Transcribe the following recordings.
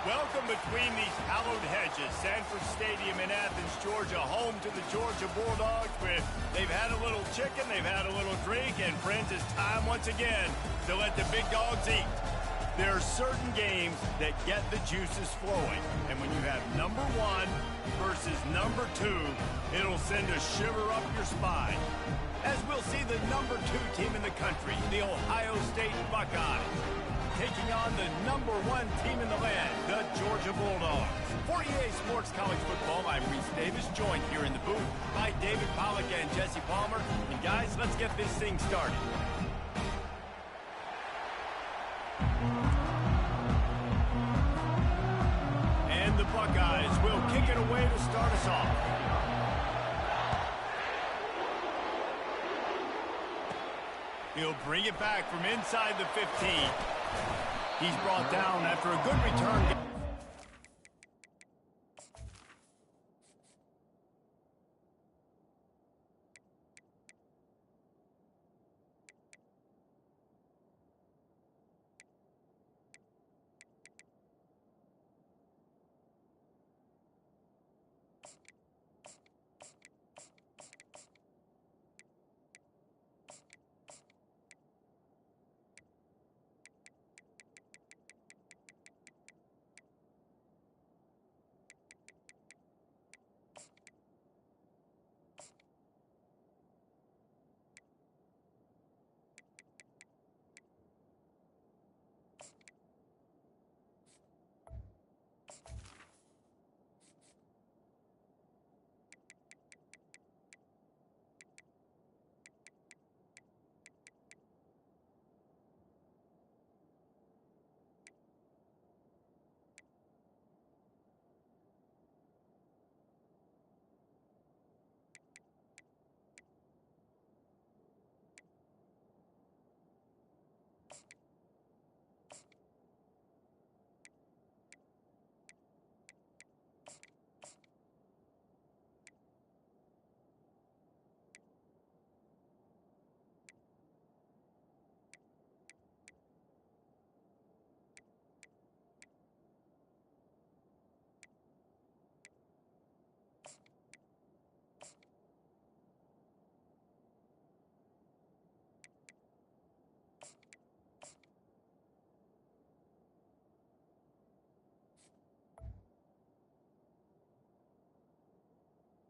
Welcome between these hallowed hedges. Sanford Stadium in Athens, Georgia, home to the Georgia Bulldogs. Where they've had a little chicken, they've had a little drink, and friends, it's time once again to let the big dogs eat. There are certain games that get the juices flowing, and when you have number one versus number two, it'll send a shiver up your spine. As we'll see the number two team in the country, the Ohio State Buckeyes, taking on the number one team in the land, the Georgia Bulldogs. For EA Sports College Football, I'm Reese Davis, joined here in the booth by David Pollack and Jesse Palmer. And guys, let's get this thing started. And the Buckeyes will kick it away to start us off. He'll bring it back from inside the 15. He's brought down after a good return.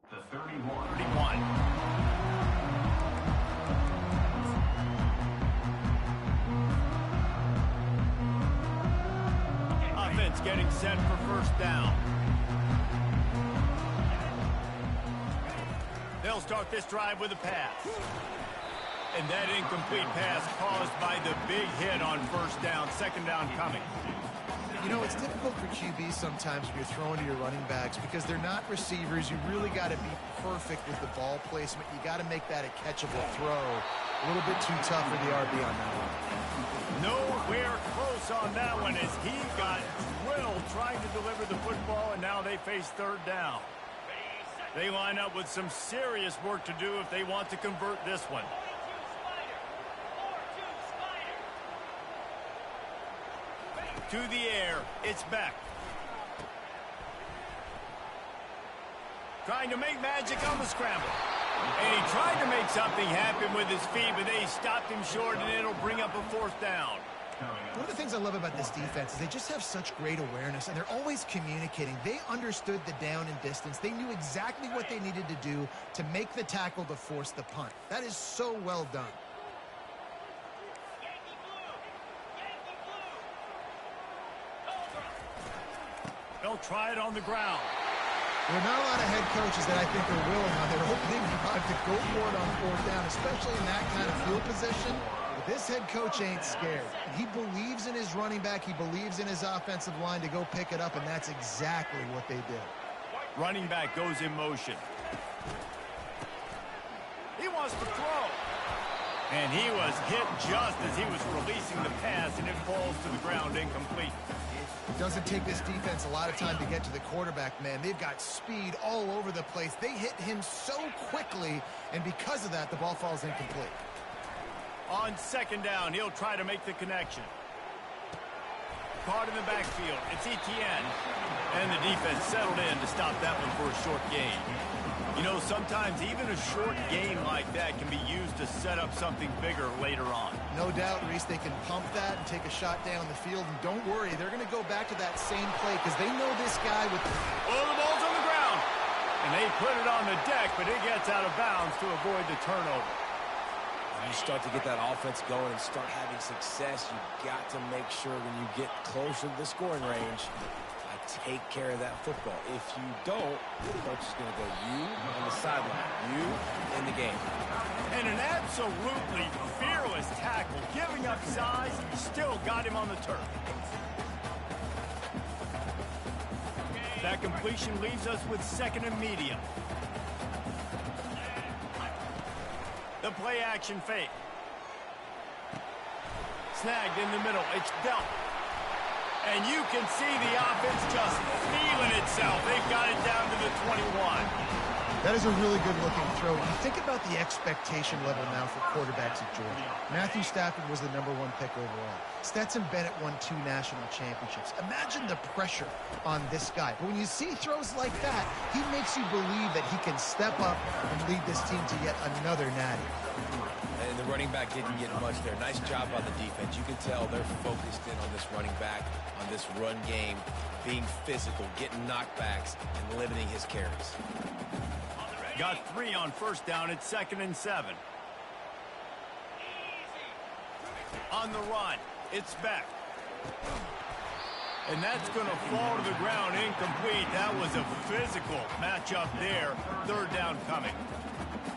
The 31. Offense getting set for first down. They'll start this drive with a pass. And that incomplete pass caused by the big hit on first down. Second down coming. You know, it's difficult for QBs sometimes when you're throwing to your running backs because they're not receivers. You really got to be perfect with the ball placement. You got to make that a catchable throw. A little bit too tough for the RB on that one. Nowhere close on that one as he got drilled trying to deliver the football, and now they face third down. They line up with some serious work to do if they want to convert this one. To the air, it's Beck. Trying to make magic on the scramble. And he tried to make something happen with his feet, but they stopped him short, and it'll bring up a fourth down. One of the things I love about this defense is they just have such great awareness, and they're always communicating. They understood the down and distance. They knew exactly what they needed to do to make the tackle to force the punt. That is so well done. They'll try it on the ground. There are not a lot of head coaches that I think are willing on their opening drive to go for it on fourth down, especially in that kind of field position. But this head coach ain't scared. He believes in his running back. He believes in his offensive line to go pick it up, and that's exactly what they did. Running back goes in motion. He wants to throw. And he was hit just as he was releasing the pass, and it falls to the ground incomplete. It doesn't take this defense a lot of time to get to the quarterback, man. They've got speed all over the place. They hit him so quickly, and because of that, the ball falls incomplete. On second down, he'll try to make the connection. caught in the backfield. It's Etienne. And the defense settled in to stop that one for a short gain. You know, sometimes even a short gain like that can be used to set up something bigger later on. No doubt, Reese, they can pump that and take a shot down the field. And don't worry, they're going to go back to that same play because they know this guy with... Oh, the ball's on the ground. And they put it on the deck, but it gets out of bounds to avoid the turnover. When you start to get that offense going and start having success, you've got to make sure when you get closer to the scoring range, take care of that football. If you don't, the coach is going to go, you on the sideline, you in the game. And an absolutely fearless tackle, giving up size, still got him on the turf. That completion leaves us with second and medium. The play action fake. Snagged in the middle. It's dealt. And you can see the offense just feeling itself. They've got it down to the 21. That is a really good-looking throw. Think about the expectation level now for quarterbacks at Georgia. Matthew Stafford was the #1 pick overall. Stetson Bennett won 2 national championships. Imagine the pressure on this guy. But when you see throws like that, he makes you believe that he can step up and lead this team to yet another natty. And the running back didn't get much there. Nice job by the defense. You can tell they're focused in on this running back, on this run game, being physical, getting knockbacks, and limiting his carries. Got 3 on first down. It's 2nd and 7. On the run, it's Beck. And that's going to fall to the ground incomplete. That was a physical matchup there. 3rd down coming.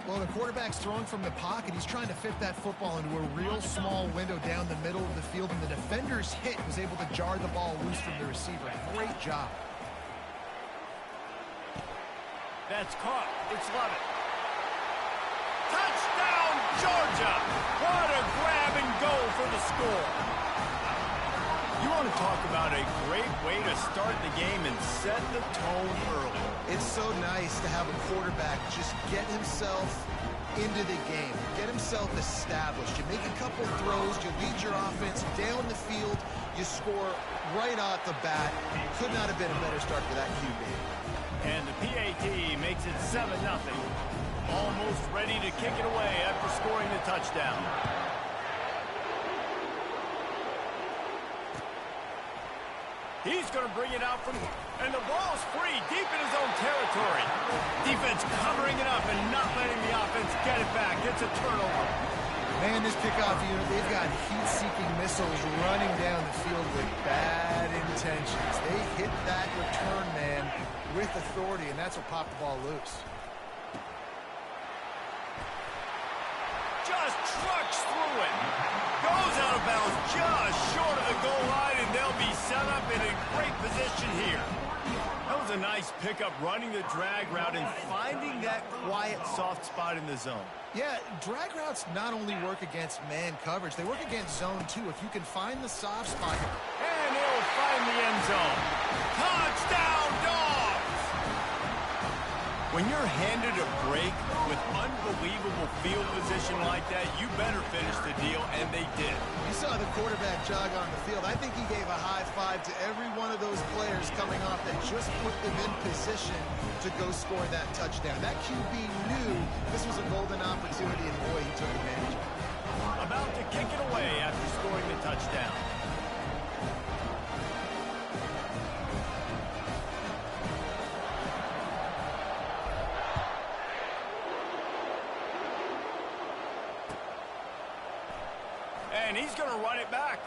Well, the quarterback's throwing from the pocket. He's trying to fit that football into a real small window down the middle of the field, and the defender's hit was able to jar the ball loose from the receiver. Great job. That's caught. It's Lovett. Touchdown, Georgia! What a grab and go for the score. You want to talk about a great way to start the game and set the tone early. It's so nice to have a quarterback just get himself into the game, get himself established. You make a couple throws, you lead your offense down the field, you score right off the bat. Could not have been a better start for that QB. And the PAT makes it 7-0. Almost ready to kick it away after scoring the touchdown. He's going to bring it out from, and the ball's free deep in his own territory. Defense covering it up and not letting the offense get it back. It's a turnover. Man, this kickoff unit, they've got heat-seeking missiles running down the field with bad intentions. They hit that return man with authority, and that's what popped the ball loose. Just trucks through it. Goes out of bounds just short of the goal line, and they'll be set up in a great position here. That was a nice pickup, running the drag route and finding that quiet, soft spot in the zone. Yeah, drag routes not only work against man coverage, they work against zone too. If you can find the soft spot. And he'll find the end zone. Touchdown, Dogs! When you're handed a break with unbelievable field position like that, you better finish the deal, and they did. You saw the quarterback jog on the field. I think he gave a high five to every one of those players coming off that just put them in position to go score that touchdown. That QB knew this was a golden opportunity, and boy, he took advantage of it. About to kick it away after scoring the touchdown. And he's going to run it back.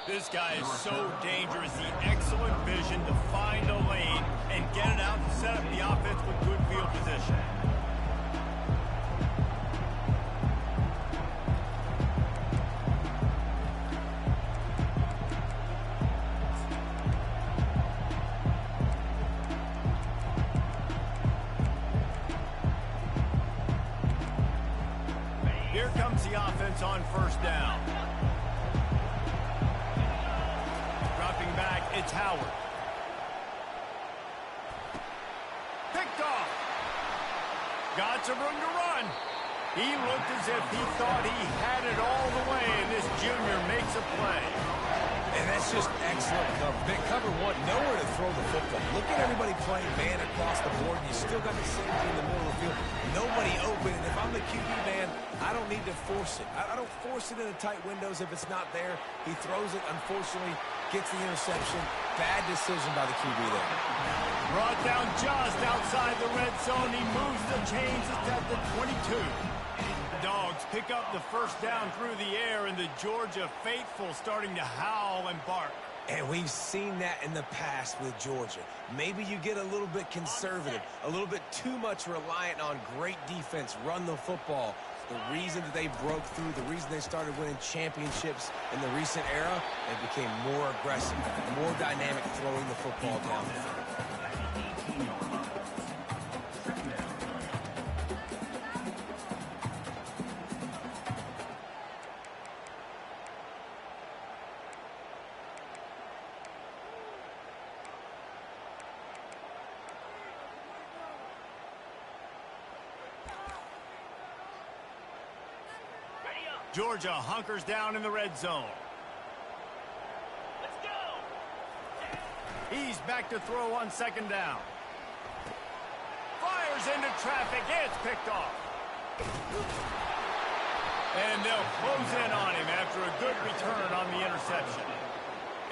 This guy is so dangerous. The excellent vision to find a lane and get it out and set up the offense with good field position. Here comes the offense on first down. Dropping back, it's Howard. Picked off. Got some room to run. He looked as if he thought he had it all the way, and this junior makes a play. And that's just excellent cover. Big cover one, nowhere to throw the football. Look at everybody playing man across the board, and you still got the safety in the middle of the field. Nobody open, and if I'm the QB, man, I don't need to force it. I don't force it in the tight windows if it's not there. He throws it, unfortunately, gets the interception. Bad decision by the QB there. Brought down just outside the red zone. He moves the chains. It's at the 22. The Dogs pick up the first down through the air, and the Georgia faithful starting to howl and bark. And we've seen that in the past with Georgia. Maybe you get a little bit conservative, a little bit too much reliant on great defense, run the football. The reason that they broke through, the reason they started winning championships in the recent era, they became more aggressive, more dynamic throwing the football down the field. Georgia hunkers down in the red zone. Let's go. He's back to throw on second down. Fires into traffic. It's picked off. And they'll close in on him after a good return on the interception.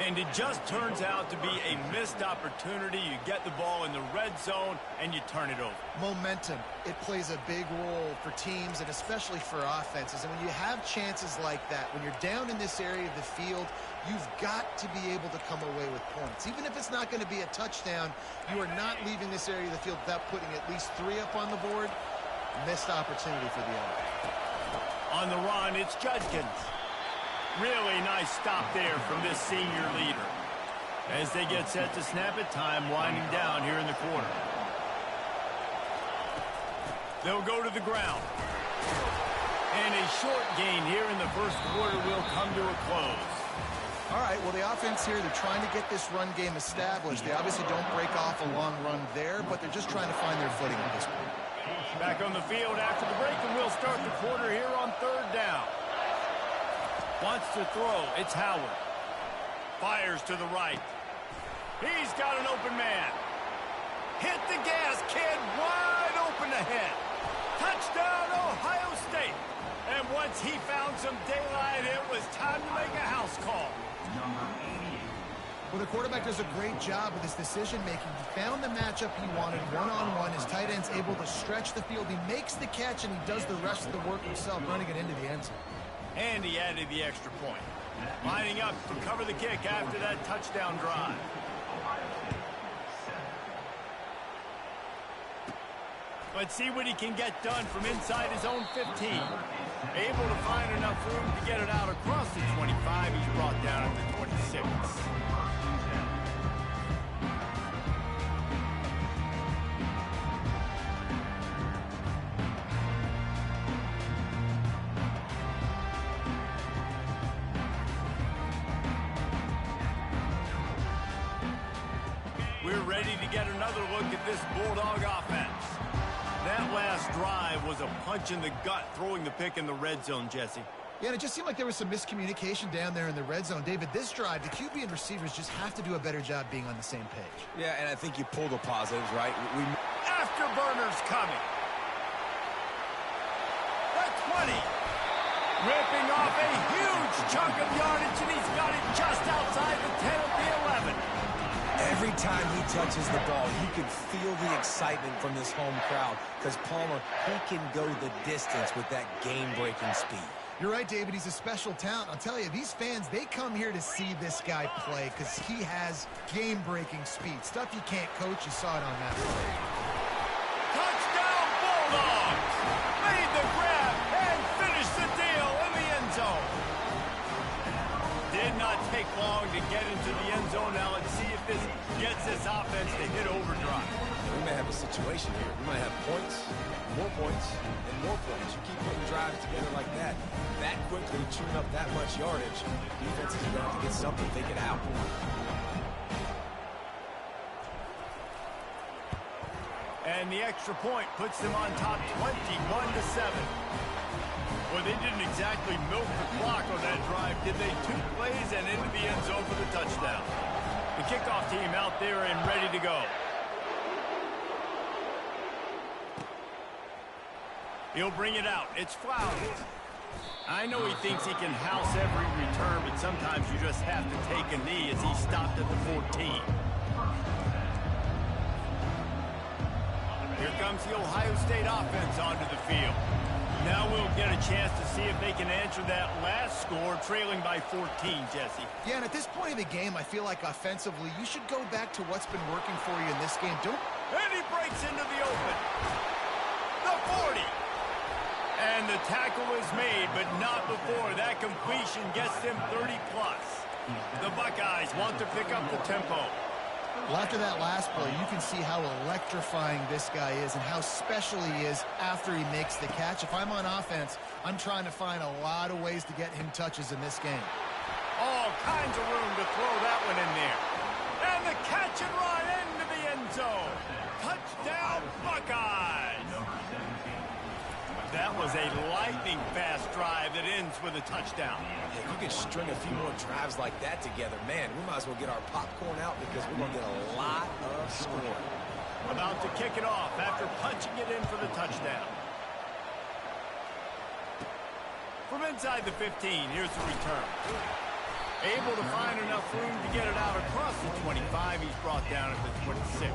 And it just turns out to be a missed opportunity. You get the ball in the red zone, and you turn it over. Momentum. It plays a big role for teams and especially for offenses. And when you have chances like that, when you're down in this area of the field, you've got to be able to come away with points. Even if it's not going to be a touchdown, you are not leaving this area of the field without putting at least 3 up on the board. Missed opportunity for the offense. On the run, it's Judkins. Really nice stop there from this senior leader. As they get set to snap it, time winding down here in the quarter. They'll go to the ground. And a short gain here in the first quarter will come to a close. All right, well, the offense here, they're trying to get this run game established. They obviously don't break off a long run there, but they're just trying to find their footing at this point. Back on the field after the break, and we'll start the quarter here on third down. Wants to throw. It's Howard. Fires to the right. He's got an open man. Hit the gas, kid. Wide open ahead. Touchdown, Ohio State. And once he found some daylight, it was time to make a house call. Well, the quarterback does a great job with his decision-making. He found the matchup he wanted, one-on-one. His tight end's able to stretch the field. He makes the catch, and he does the rest of the work himself, running it into the end zone. And he added the extra point. Lining up to cover the kick after that touchdown drive. Let's see what he can get done from inside his own 15. Able to find enough room to get it out across the 25. He's brought down at the 26. We're ready to get another look at this Bulldog offense. That last drive was a punch in the gut, throwing the pick in the red zone, Jesse. Yeah, and it just seemed like there was some miscommunication down there in the red zone. David, this drive, the QB and receivers just have to do a better job being on the same page. Yeah, and I think you pull the positives, right? Afterburners coming. The 20. Ripping off a huge chunk of yardage, and he's got it just outside the 10 of the 11. Every time he touches the ball, you can feel the excitement from this home crowd because Palmer, he can go the distance with that game-breaking speed. You're right, David. He's a special talent. I'll tell you, these fans, they come here to see this guy play because he has game-breaking speed. Stuff you can't coach. You saw it on that play. Touchdown, Bulldogs! Made the grab and finished the deal in the end zone. Did not take long to get into the end zone. Now let's see if this gets this offense to hit overdrive. We may have a situation here. We might have points, and more points. You keep putting drives together like that quickly, chewing up that much yardage, defense is going to have to get something, take it out. And the extra point puts them on top 21-7. Well, they didn't exactly milk the clock on that drive, did they? 2 plays and into the end zone for the touchdown. The kickoff team out there and ready to go. He'll bring it out. It's Flowers. I know he thinks he can house every return, but sometimes you just have to take a knee as he stopped at the 14. Here comes the Ohio State offense onto the field. Now we'll get a chance to see if they can answer that last score, trailing by 14, Jesse. Yeah, and at this point of the game, I feel like offensively, you should go back to what's been working for you in this game. And he breaks into the open. The 40. And the tackle is made, but not before. That completion gets them 30+. The Buckeyes want to pick up the tempo. Well, after that last play, you can see how electrifying this guy is and how special he is after he makes the catch. If I'm on offense, I'm trying to find a lot of ways to get him touches in this game. All kinds of room to throw that one in there. And the catch and run into the end zone. Touchdown, Buckeyes! That was a lightning-fast drive that ends with a touchdown. If you can string a few more drives like that together, man, we might as well get our popcorn out because we're going to get a lot of scoring. About to kick it off after punching it in for the touchdown. From inside the 15, here's the return. Able to find enough room to get it out across the 25. He's brought down at the 26.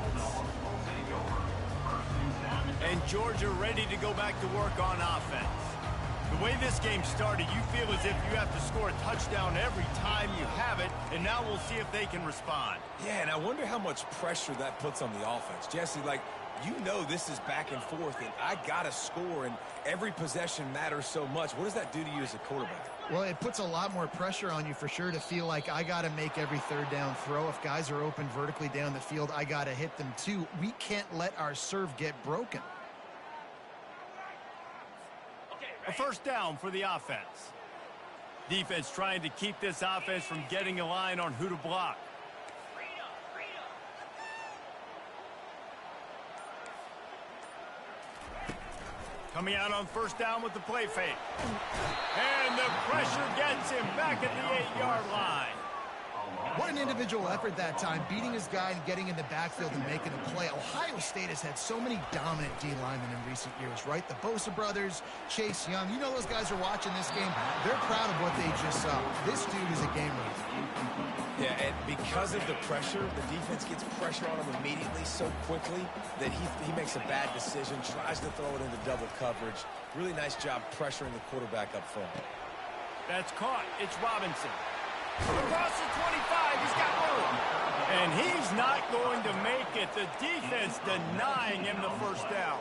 And Georgia ready to go back to work on offense. The way this game started, you feel as if you have to score a touchdown every time you have it, and now we'll see if they can respond. Yeah, and I wonder how much pressure that puts on the offense. Jesse, like, you know this is back and forth, and I got to score, and every possession matters so much. What does that do to you as a quarterback? Well, it puts a lot more pressure on you for sure to feel like I got to make every third down throw. If guys are open vertically down the field, I got to hit them too. We can't let our serve get broken. A first down for the offense. Defense trying to keep this offense from getting a line on who to block. Coming out on first down with the play fake. And the pressure gets him back at the 8-yard line. What an individual effort that time, beating his guy and getting in the backfield and making a play. Ohio State has had so many dominant D linemen in recent years, right? The Bosa brothers, Chase Young. You know those guys are watching this game. They're proud of what they just saw. This dude is a game winner. Yeah, and because of the pressure, the defense gets pressure on him immediately so quickly that he makes a bad decision, tries to throw it into double coverage. Really nice job pressuring the quarterback up front. That's caught. It's Robinson. Across the 25, he's got room. And he's not going to make it. The defense denying him the first down.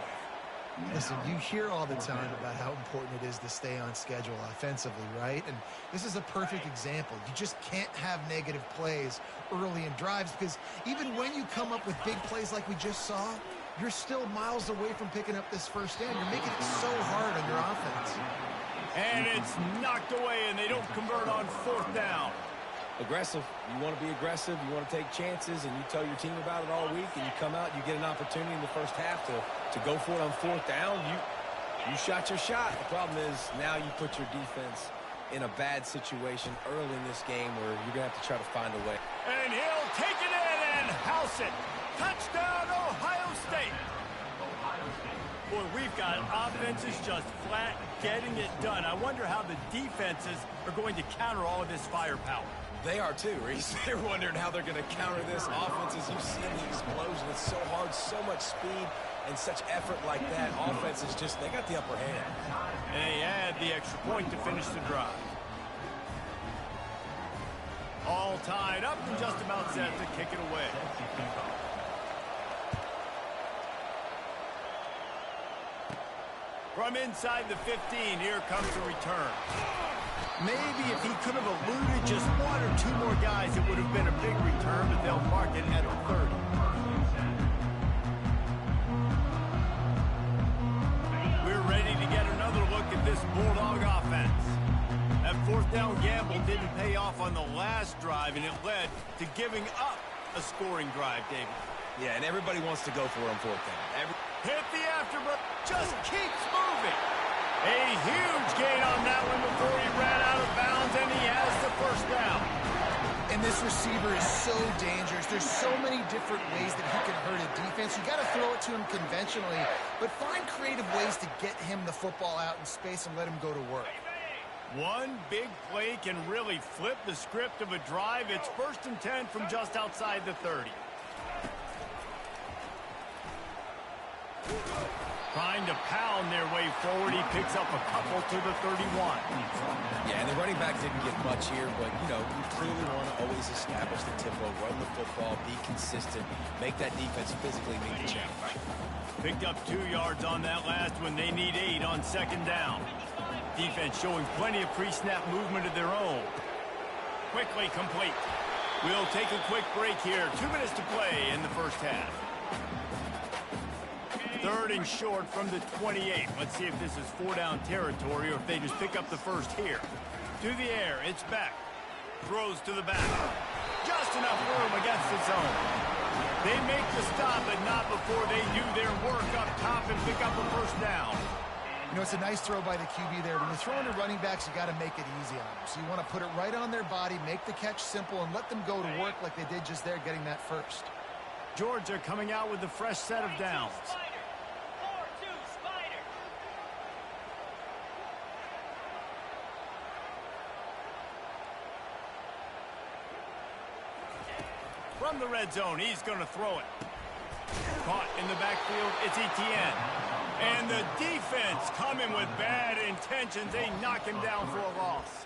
Listen, you hear all the time about how important it is to stay on schedule offensively, right? And this is a perfect example. You just can't have negative plays early in drives because even when you come up with big plays like we just saw, you're still miles away from picking up this first down. You're making it so hard on your offense. And it's knocked away, and they don't convert on fourth down. Aggressive. You want to be aggressive. You want to take chances, and you tell your team about it all week, and you come out, you get an opportunity in the first half to go for it on fourth down. You shot your shot. The problem is now you put your defense in a bad situation early in this game where you're going to have to try to find a way. And he'll take it in and house it. Touchdown, Ohio State. Boy, we've got offenses just flat getting it done. I wonder how the defenses are going to counter all of this firepower. They are too, Reese. They're wondering how they're going to counter this offense. As you see the explosion, it's so hard, so much speed, and such effort like that. Offense is just, they got the upper hand. And they add the extra point to finish the drive. All tied up and just about set to kick it away. From inside the 15, here comes the return. Maybe if he could have eluded just one or two more guys, it would have been a big return, but they'll mark it at a 30. We're ready to get another look at this Bulldog offense. That fourth down gamble didn't pay off on the last drive, and it led to giving up a scoring drive, David. Yeah, and everybody wants to go for it on fourth down. Hit the afterbirth, just keeps moving. A huge gain on that one before he ran out of bounds, and he has the first down. And this receiver is so dangerous. There's so many different ways that he can hurt a defense. You got to throw it to him conventionally, but find creative ways to get him the football out in space and let him go to work. One big play can really flip the script of a drive. It's 1st and 10 from just outside the 30. Trying to pound their way forward. He picks up a couple to the 31. Yeah, and the running back didn't get much here, but, you know, you clearly want to always establish the tempo, run the football, be consistent, make that defense physically meet the challenge. Picked up 2 yards on that last one. They need 8 on 2nd down. Defense showing plenty of pre-snap movement of their own. Quickly complete. We'll take a quick break here. 2 minutes to play in the first half. 3rd and short from the 28. Let's see if this is 4-down territory or if they just pick up the first here. To the air, it's back. Throws to the back. Just enough room against the zone. They make the stop, but not before they do their work up top and pick up a first down. You know, it's a nice throw by the QB there. When you're throwing to running backs, you got to make it easy on them. So you want to put it right on their body, make the catch simple, and let them go to work like they did just there, getting that first. Georgia coming out with a fresh set of downs. From the red zone, he's going to throw it. Caught in the backfield, it's Etienne. And the defense coming with bad intentions. They knock him down for a loss.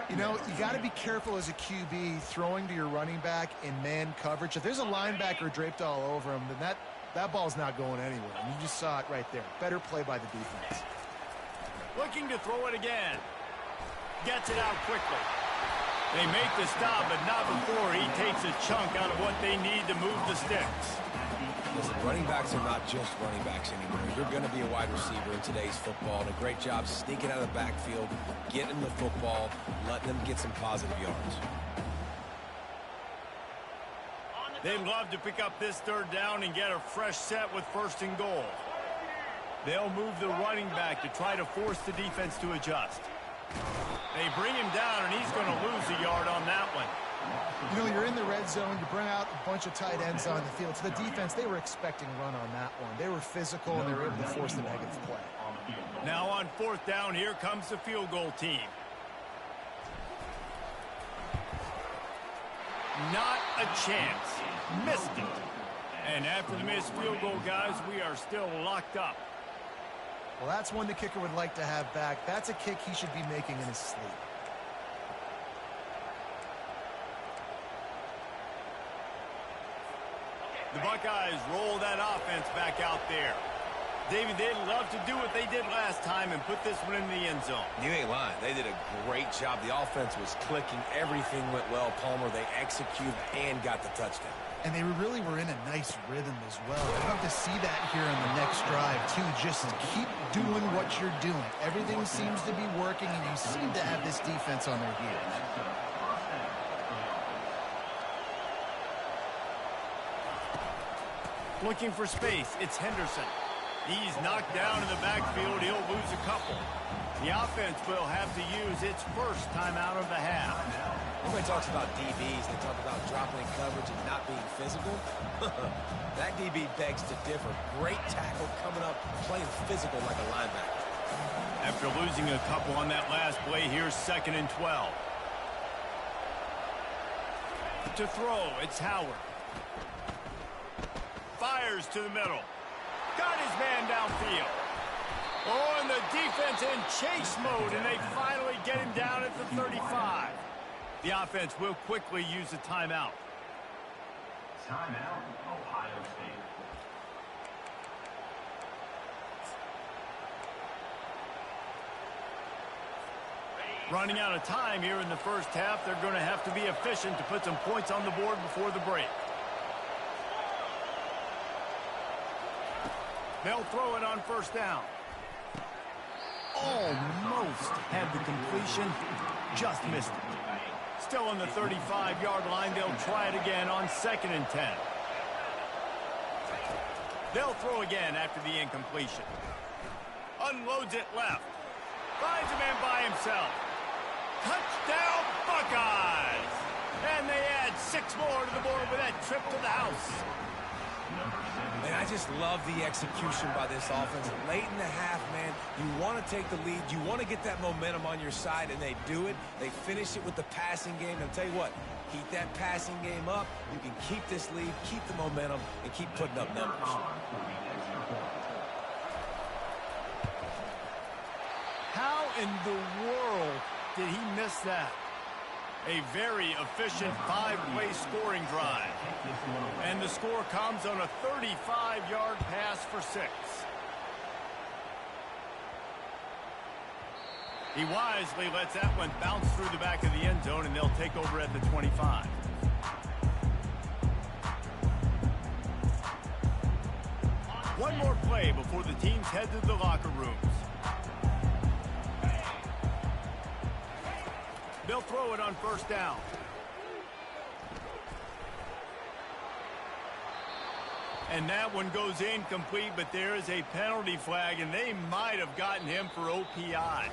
You know, you got to be careful as a QB throwing to your running back in man coverage. If there's a linebacker draped all over him, then that ball's not going anywhere. And you just saw it right there. Better play by the defense. Looking to throw it again. Gets it out quickly. They make the stop, but not before he takes a chunk out of what they need to move the sticks. Listen, running backs are not just running backs anymore. You're going to be a wide receiver in today's football. And a great job sneaking out of the backfield, getting the football, letting them get some positive yards. They'd love to pick up this 3rd down and get a fresh set with 1st and goal. They'll move the running back to try to force the defense to adjust. They bring him down, and he's going to lose a yard on that one. You know, you're in the red zone. You bring out a bunch of tight ends on the field. To the defense, they were expecting run on that one. They were physical, and they were able to force the negative play. Now on 4th down, here comes the field goal team. Not a chance. Missed it. And after the missed field goal, guys, we are still locked up. Well, that's one the kicker would like to have back. That's a kick he should be making in his sleep. The Buckeyes roll that offense back out there. David, they'd love to do what they did last time and put this one in the end zone. You ain't lying. They did a great job. The offense was clicking. Everything went well. Palmer, they executed and got the touchdown. And they really were in a nice rhythm as well. I'd love to see that here on the next drive, too. Just keep doing what you're doing. Everything seems to be working, and you seem to have this defense on their heels. Looking for space, it's Henderson. He's knocked down in the backfield. He'll lose a couple. The offense will have to use its first timeout of the half. Everybody talks about DBs. They talk about dropping in coverage and not being physical. That DB begs to differ. Great tackle coming up, playing physical like a linebacker. After losing a couple on that last play, here's 2nd and 12. To throw, it's Howard. Fires to the middle. Got his man downfield. Oh, and the defense in chase mode, and they finally get him down at the 35. The offense will quickly use a timeout. Timeout, Ohio State. Running out of time here in the first half. They're going to have to be efficient to put some points on the board before the break. They'll throw it on 1st down. Almost had the completion. Just missed it. Still on the 35-yard line. They'll try it again on 2nd and 10. They'll throw again after the incompletion. Unloads it left. Finds a man by himself. Touchdown, Buckeyes! And they add 6 more to the board with that trip to the house. And I just love the execution by this offense. Late in the half, man, you want to take the lead. You want to get that momentum on your side, and they do it. They finish it with the passing game. And I'll tell you what, keep that passing game up. You can keep this lead, keep the momentum, and keep putting up numbers. How in the world did he miss that? A very efficient 5-play scoring drive. And the score comes on a 35-yard pass for 6. He wisely lets that one bounce through the back of the end zone, and they'll take over at the 25. One more play before the teams head to the locker rooms. They'll throw it on first down. And that one goes incomplete, but there is a penalty flag, and they might have gotten him for OPI.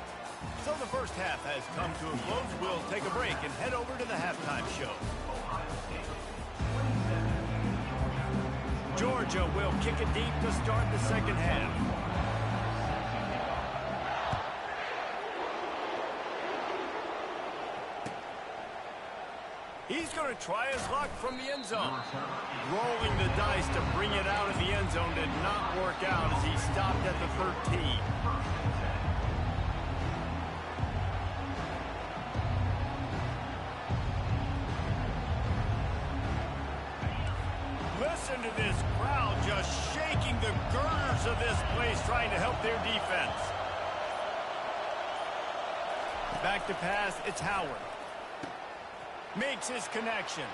So the first half has come to a close. We'll take a break and head over to the halftime show. Georgia will kick it deep to start the second half. He's going to try his luck from the end zone. Rolling the dice to bring it out of the end zone did not work out as he stopped at the 13. Listen to this crowd just shaking the girders of this place trying to help their defense. Back to pass, it's Howard. Makes his connection.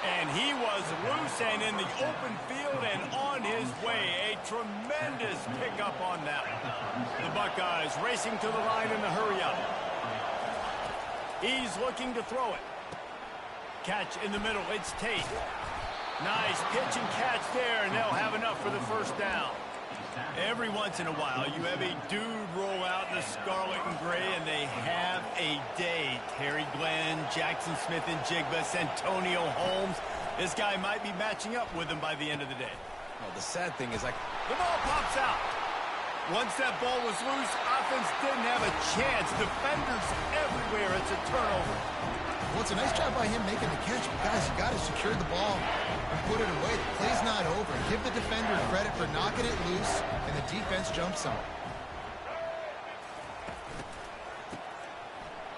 And he was loose and in the open field and on his way. A tremendous pickup on that one. The Buckeyes racing to the line in the hurry-up. He's looking to throw it. Catch in the middle. It's Tate. Nice pitch and catch there, and they'll have enough for the first down. Every once in a while, you have a dude roll out in the scarlet and gray, and they have a day. Terry Glenn, Jackson Smith-Njigba, Santonio Holmes. This guy might be matching up with him by the end of the day. Well, the sad thing is, the ball pops out. Once that ball was loose, offense didn't have a chance. Defenders everywhere. It's a turnover. Well, it's a nice job by him making the catch, but guys, you got to secure the ball and put it away. The play's not over. Give the defender credit for knocking it loose, and the defense jumps on it.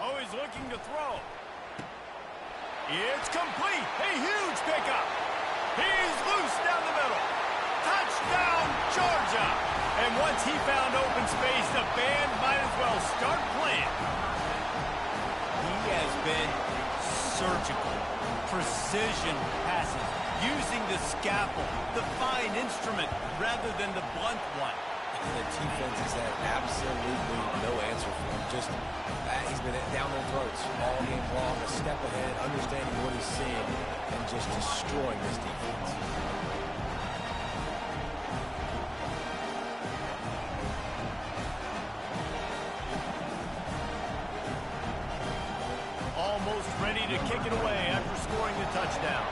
Oh, he's looking to throw. It's complete. A huge pickup. He's loose down the middle. Touchdown, Georgia. And once he found open space, the band might as well start playing. He has been surgical, precision passes, using the scalpel, the fine instrument, rather than the blunt one. The defense has had absolutely no answer for him. Just he's been down their throats all game long, a step ahead, understanding what he's seeing, and just destroying this defense. Almost ready to kick it away after scoring the touchdown.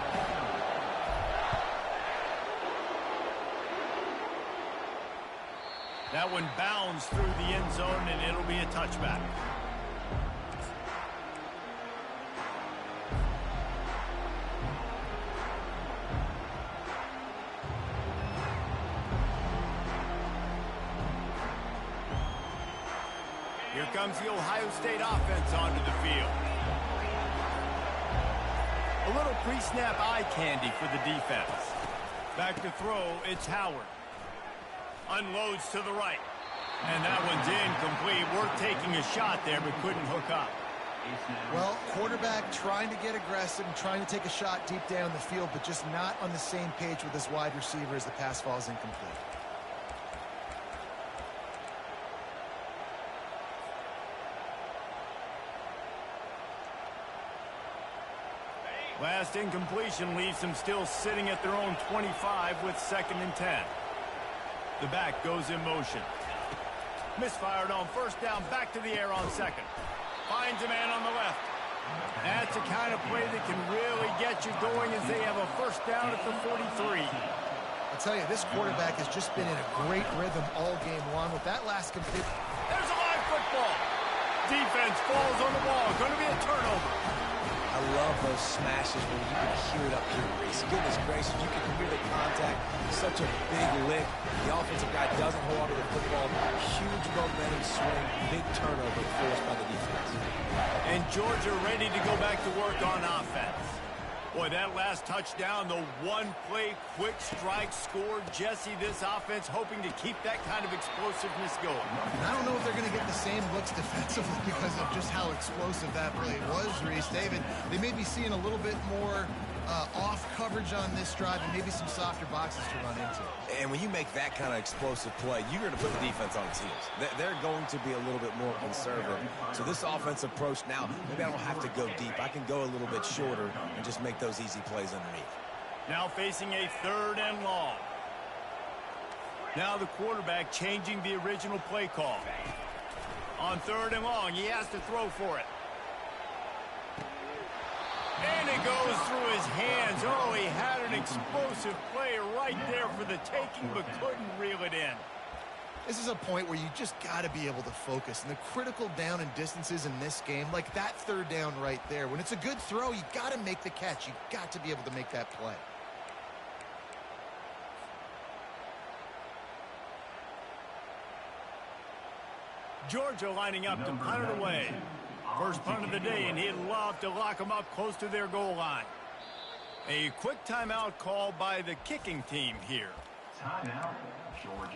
That one bounds through the end zone, and it'll be a touchback. Here comes the Ohio State offense onto the field. A little pre-snap eye candy for the defense. Back to throw, it's Howard. Unloads to the right. And that one's incomplete. We're taking a shot there, but couldn't hook up. Well, quarterback trying to get aggressive and trying to take a shot deep down the field, but just not on the same page with his wide receiver as the pass falls incomplete. Last incompletion leaves them still sitting at their own 25 with 2nd and 10. The back goes in motion. Misfired on first down, back to the air on second. Finds a man on the left. That's the kind of play that can really get you going as they have a first down at the 43. I'll tell you, this quarterback has just been in a great rhythm all game long. With that last complete... There's a live football. Defense falls on the ball. Going to be a turnover. I love those smashes where you can hear it up here, Reese. Goodness gracious, you can hear the contact. Such a big lick. The offensive guy doesn't hold on to the football. Huge momentum swing. Big turnover forced by the defense. And Georgia ready to go back to work on offense. Boy, that last touchdown, the one-play quick strike score. Jesse, this offense hoping to keep that kind of explosiveness going. I don't know if they're going to get the same looks defensively because of just how explosive that play was, Reese. David, they may be seeing a little bit more off coverage on this drive and maybe some softer boxes to run into. And when you make that kind of explosive play, you're going to put the defense on its heels. They're going to be a little bit more conservative. So this offense approach now, maybe I don't have to go deep. I can go a little bit shorter and just make those easy plays underneath. Now facing a 3rd and long. Now the quarterback changing the original play call. On 3rd and long, he has to throw for it. And it goes through his hands. Oh, he had an explosive play right there for the taking, but couldn't reel it in. This is a point where you just got to be able to focus. And the critical down and distances in this game, like that 3rd down right there, when it's a good throw, you got to make the catch. You got to be able to make that play. Georgia lining up to punt it away. First punt of the day, and he'd love to lock them up close to their goal line. A quick timeout called by the kicking team here. Timeout, Georgia.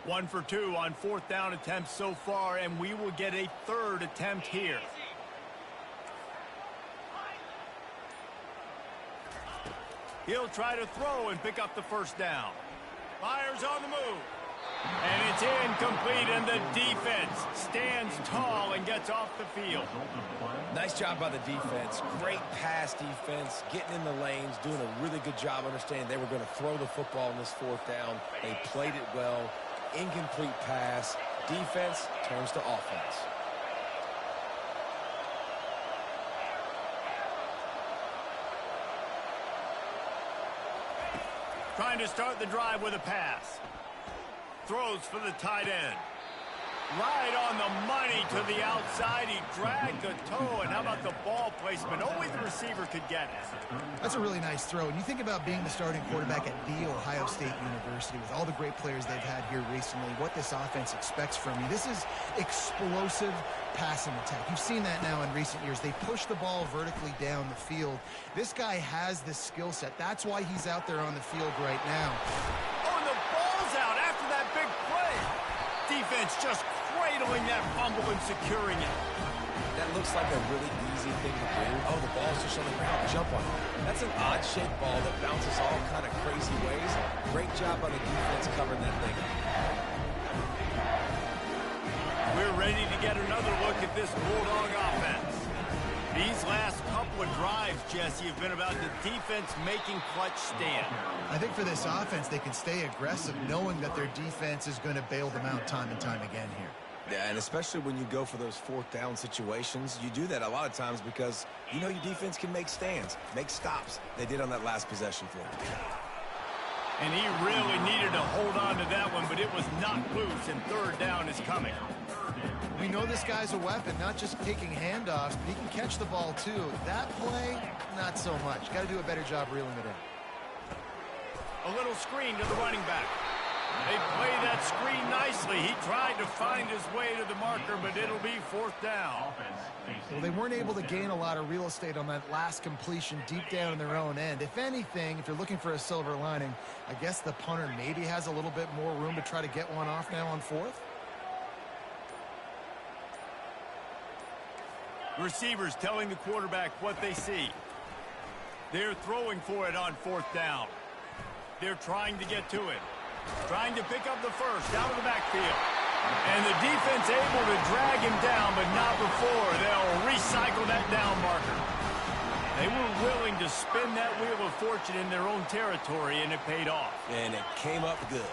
One for 2 on 4th down attempts so far, and we will get a 3rd attempt here. He'll try to throw and pick up the first down. Fires on the move. And it's incomplete, and the defense stands tall and gets off the field. Nice job by the defense. Great pass defense, getting in the lanes, doing a really good job understanding they were going to throw the football in this 4th down. They played it well. Incomplete pass. Defense turns to offense. Trying to start the drive with a pass. Throws for the tight end. Right on the money to the outside. He dragged the toe, and how about the ball placement? Only the receiver could get it. That's a really nice throw. And you think about being the starting quarterback at The Ohio State University with all the great players they've had here recently, what this offense expects from you. This is explosive passing attack. You've seen that now in recent years. They push the ball vertically down the field. This guy has this skill set. That's why he's out there on the field right now. Oh, and the ball's out after that big play. Defense just cradling that fumble and securing it. That looks like a really easy thing to do. Oh, the ball's just on the ground. Jump on it. That's an odd-shaped ball that bounces all kind of crazy ways. Great job by the defense covering that thing. We're ready to get another look at this Bulldog offense. These last couple of drives, Jesse, have been about the defense making clutch stand. I think for this offense, they can stay aggressive knowing that their defense is going to bail them out time and time again here. Yeah, and especially when you go for those 4th down situations, you do that a lot of times because you know your defense can make stands, make stops. They did on that last possession for him. And he really needed to hold on to that one, but it was knocked loose, and 3rd down is coming. We know this guy's a weapon, not just taking handoffs, but he can catch the ball too. That play, not so much. Got to do a better job reeling it in. A little screen to the running back. They play that screen nicely. He tried to find his way to the marker, but it'll be 4th down. Well, they weren't able to gain a lot of real estate on that last completion deep down in their own end. If anything, if you're looking for a silver lining, I guess the punter maybe has a little bit more room to try to get one off now on 4th. Receivers telling the quarterback what they see. They're throwing for it on 4th down. They're trying to get to it. Trying to pick up the first out of the backfield. And the defense able to drag him down, but not before. They'll recycle that down marker. They were willing to spin that wheel of fortune in their own territory, and it paid off. And it came up good.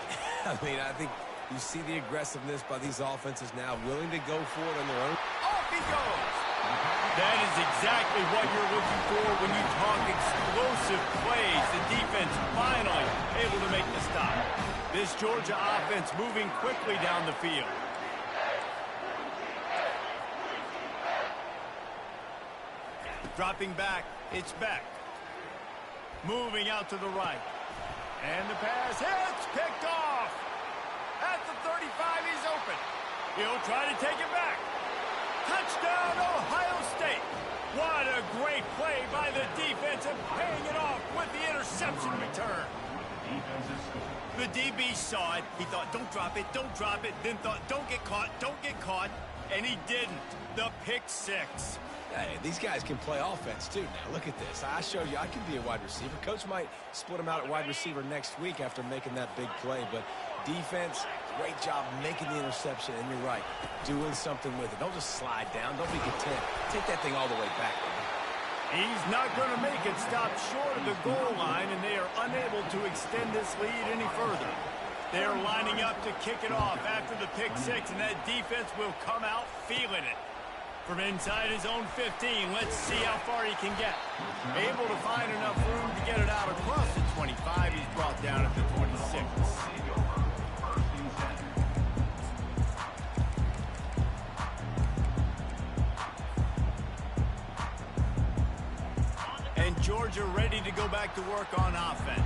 I mean, I think you see the aggressiveness by these offenses now, willing to go for it on their own. Off he goes. That is exactly what you're looking for when you talk explosive plays. The defense finally able to make the stop. This Georgia offense moving quickly down the field. Dropping back, it's Beck. Moving out to the right. And the pass hits, picked off. At the 35, he's open. He'll try to take it back. Touchdown, Ohio State. What a great play by the defense and paying it off with the interception return. The DB saw it. He thought, don't drop it, then thought, don't get caught, and he didn't. The pick six. Hey, these guys can play offense, too. Now, look at this. I showed you I can be a wide receiver. Coach might split him out at wide receiver next week after making that big play. But defense, great job making the interception. And you're right, doing something with it. Don't just slide down. Don't be content. Take that thing all the way back. He's not going to make it stop short of the goal line, and they are unable to extend this lead any further. They're lining up to kick it off after the pick six, and that defense will come out feeling it. From inside his own 15, let's see how far he can get. Able to find enough room to get it out across the 25. He's brought down at the 26. And Georgia ready to go back to work on offense.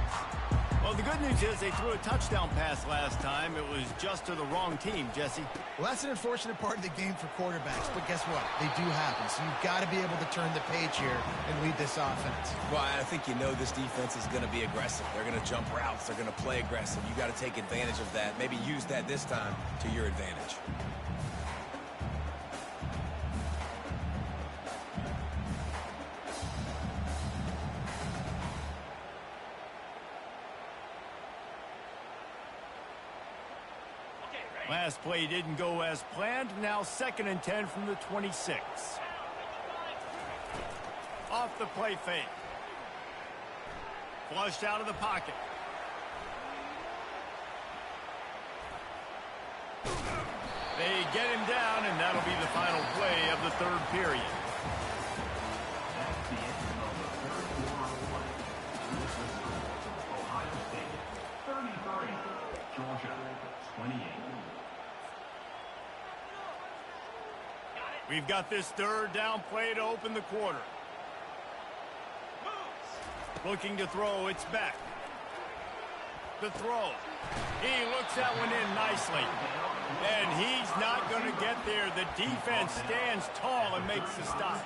Well, the good news is they threw a touchdown pass last time. It was just to the wrong team, Jesse. Well, that's an unfortunate part of the game for quarterbacks, but guess what? They do happen, so you've got to be able to turn the page here and lead this offense. Well, I think you know this defense is going to be aggressive. They're going to jump routes. They're going to play aggressive. You got to take advantage of that. Maybe use that this time to your advantage. Last play didn't go as planned. Now 2nd and 10 from the 26. Off the play fake. Flushed out of the pocket. They get him down, and that'll be the final play of the 3rd period. That's the end of the third quarter. Ohio State 33, Georgia 28. We've got this 3rd down play to open the quarter. Looking to throw, it's Beck. The throw. He looks that one in nicely. And he's not going to get there. The defense stands tall and makes the stop.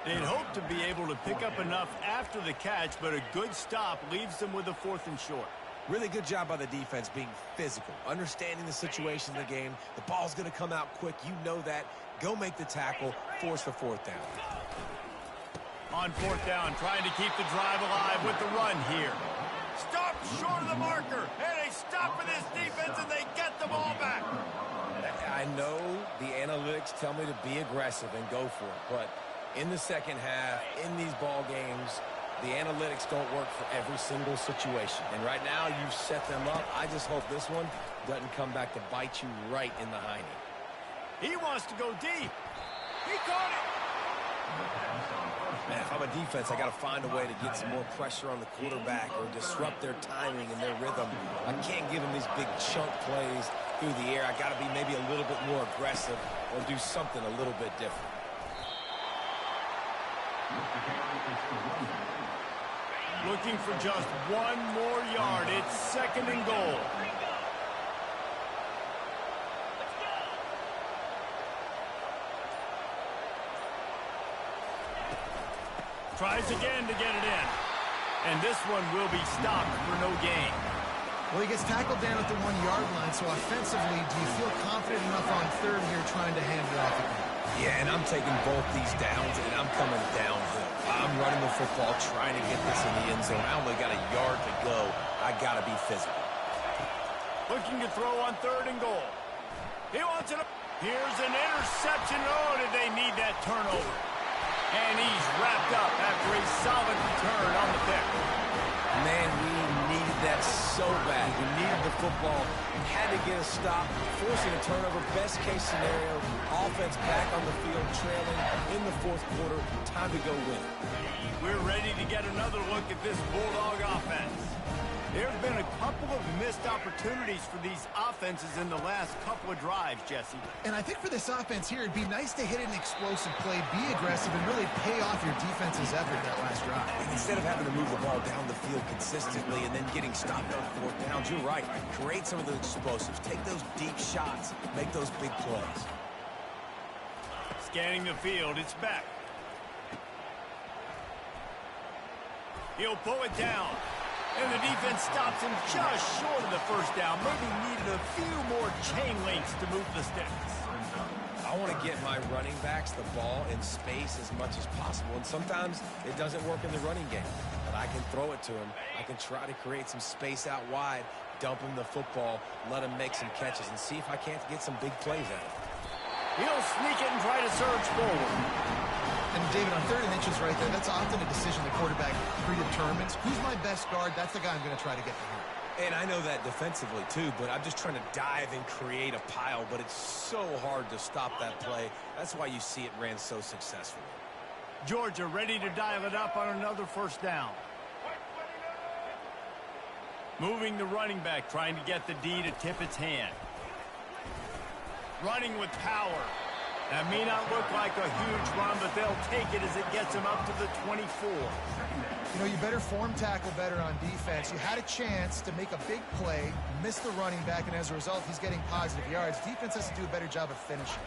They'd hope to be able to pick up enough after the catch, but a good stop leaves them with a 4th and short. Really good job by the defense being physical, understanding the situation of the game. The ball's going to come out quick. You know that. Go make the tackle, force the 4th down. On 4th down, trying to keep the drive alive with the run here. Stop short of the marker, and they stop for this defense, and they get the ball back. I know the analytics tell me to be aggressive and go for it, but in the second half, in these ball games, the analytics don't work for every single situation. And right now, you've set them up. I just hope this one doesn't come back to bite you right in the hiney. He wants to go deep. He caught it. Man, if I'm a defense, I got to find a way to get some more pressure on the quarterback or disrupt their timing and their rhythm. I can't give them these big chunk plays through the air. I got to be maybe a little bit more aggressive or do something a little bit different. Looking for just 1 more yard. It's 2nd and goal. Tries again to get it in. And this one will be stopped for no gain. Well, he gets tackled down at the 1-yard line, so offensively, do you feel confident enough on 3rd here trying to hand it off again? Yeah, and I'm taking both these downs, and I'm coming downhill. I'm running the football, trying to get this in the end zone. I only got a yard to go. I got to be physical. Looking to throw on 3rd and goal. He wants it. Here's an interception. Oh, did they need that turnover? And he's wrapped up after a solid return on the pick. Man, we needed that so bad. We needed the football. Had to get a stop, forcing a turnover. Best case scenario, offense back on the field, trailing in the fourth quarter. Time to go win. We're ready to get another look at this Bulldog offense. There have been a couple of missed opportunities for these offenses in the last couple of drives, Jesse. And I think for this offense here, it'd be nice to hit an explosive play, be aggressive, and really pay off your defense's effort that last drive. And instead of having to move the ball down the field consistently and then getting stopped on fourth downs, you're right. Create some of those explosives. Take those deep shots. Make those big plays. Scanning the field, it's back. He'll pull it down. And the defense stops him just short of the first down. Maybe needed a few more chain links to move the sticks. I want to get my running backs the ball in space as much as possible. And sometimes it doesn't work in the running game. But I can throw it to him. I can try to create some space out wide, dump him the football, let him make some catches, and see if I can't get some big plays out of it. He'll sneak it and try to surge forward. And David, on 3rd and inches right there, that's often a decision the quarterback predetermines. Who's my best guard? That's the guy I'm going to try to get to him. And I know that defensively, too, but I'm just trying to dive and create a pile, but it's so hard to stop that play. That's why you see it ran so successfully. Georgia ready to dial it up on another first down. Moving the running back, trying to get the D to tip its hand. Running with power. That may not look like a huge run, but they'll take it as it gets them up to the 24. You know, you better form tackle better on defense. You had a chance to make a big play, miss the running back, and as a result, he's getting positive yards. Defense has to do a better job of finishing.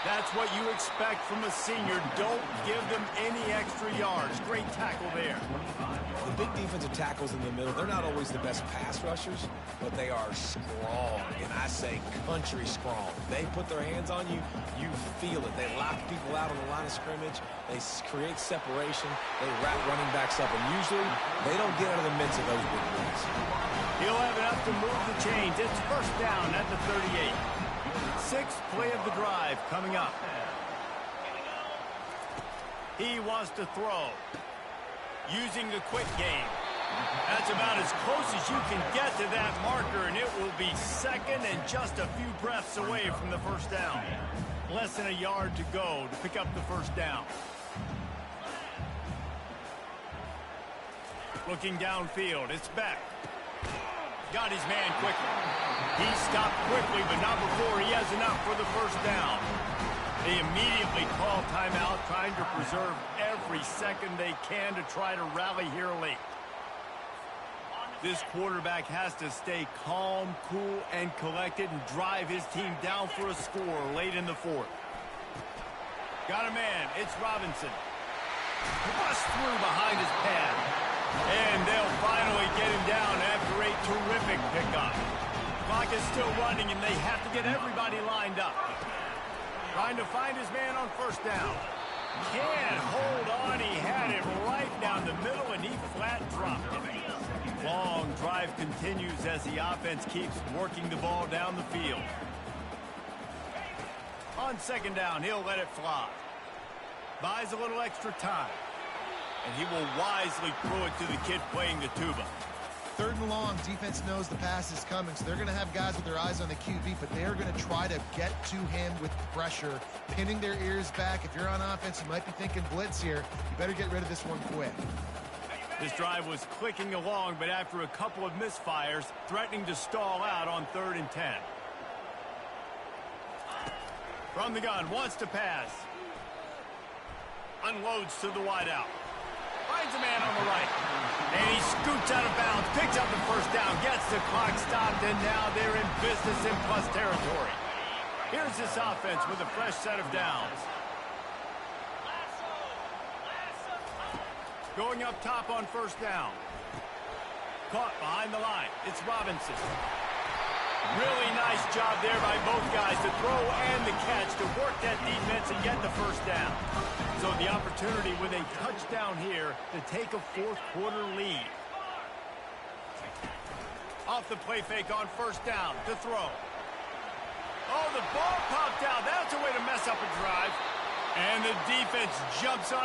That's what you expect from a senior. Don't give them any extra yards. Great tackle there. The big defensive tackles in the middle, they're not always the best pass rushers, but they are strong, and I say country strong. They put their hands on you, you feel it. They lock people out on the line of scrimmage. They create separation. They wrap running backs up, and usually they don't get out of the midst of those big plays. He'll have enough to move the chains. It's first down at the 38. 6th play of the drive coming up. He wants to throw. Using the quick game. That's about as close as you can get to that marker, and it will be second and just a few breaths away from the first down. Less than a yard to go to pick up the first down. Looking downfield, it's back. Got his man quickly. He stopped quickly, but not before he has enough for the first down. They immediately call timeout, trying to preserve every second they can to try to rally here late. This quarterback has to stay calm, cool, and collected and drive his team down for a score late in the 4th. Got a man. It's Robinson. Bust through behind his pad. And they'll finally get him down after a terrific pickup. Clock is still running, and they have to get everybody lined up. Trying to find his man on first down. Can't hold on. He had it right down the middle, and he flat dropped it. Long drive continues as the offense keeps working the ball down the field. On 2nd down, he'll let it fly. Buys a little extra time. And he will wisely throw it to the kid playing the tuba. 3rd and long, defense knows the pass is coming, so they're going to have guys with their eyes on the QB, but they're going to try to get to him with pressure, pinning their ears back. If you're on offense, you might be thinking blitz here. You better get rid of this one quick. This drive was clicking along, but after a couple of misfires, threatening to stall out on 3rd and 10. From the gun, wants to pass. Unloads to the wideout. Finds a man on the right. And he scoots out of bounds, picks up the first down, gets the clock stopped, and now they're in business in plus territory. Here's this offense with a fresh set of downs. Going up top on first down. Caught behind the line. It's Robinson. Really nice job there by both guys to throw and the catch to work that defense and get the first down. So the opportunity with a touchdown here to take a 4th quarter lead. Off the play fake on first down to throw. Oh, the ball popped out. That's a way to mess up a drive. And the defense jumps on